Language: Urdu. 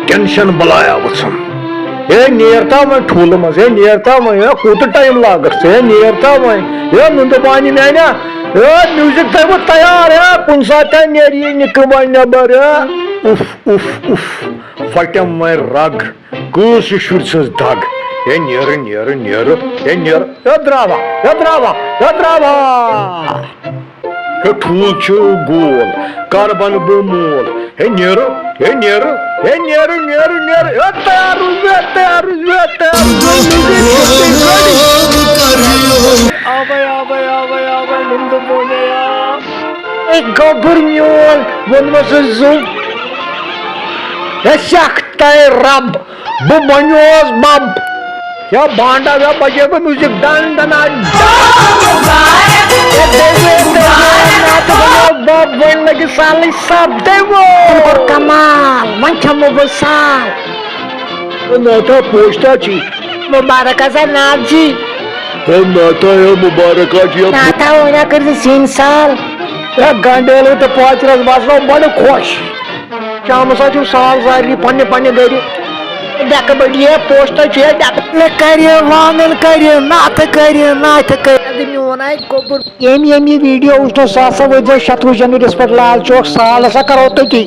ٹینشن بلایا وچھن اے نیرتا میں ٹھول مز اے نیرتا میں کوت ٹائم لاگس اے نیرتا میں اے نند پانی میں نا اے میوزک تھے وہ تیار ہے کن سات نیری نکم نبر اف اف اف فٹم میں رگ کس شر سز دگ اے نیر نیر نیر اے نیر اے دراوا اے دراوا اے دراوا اے ٹھول چھ گول کر بن بہ مول اے نیر اے نیر اے نیر نیر نیر اے تیار تیار آوے آوے آوے آوے نند بونیا اے گوبر میول ون مس زو اے سخت رب بہ بنیوس بم کیا بانڈا گیا بجے کو میوزک ڈان ڈنا باب ون لگی سالی سب دیو کمال من چھمو بسال ناتا پوچھتا چی مبارک سر ناب جی ناتا ہے مبارکہ جی ناتا ہونا کر سین سال گنڈیلو تو پانچ رس باسو بڑے خوش شام سا چھو سال ساری پنے پنے گری ڈک بڑی ہے پوسٹر چھ ڈک کریے وانن کریے نات کریے میون آئی گوبر یم ویڈیو وچھو سا وجہ 27 جنوری پہ لال چوک سال ہسا کرو تھی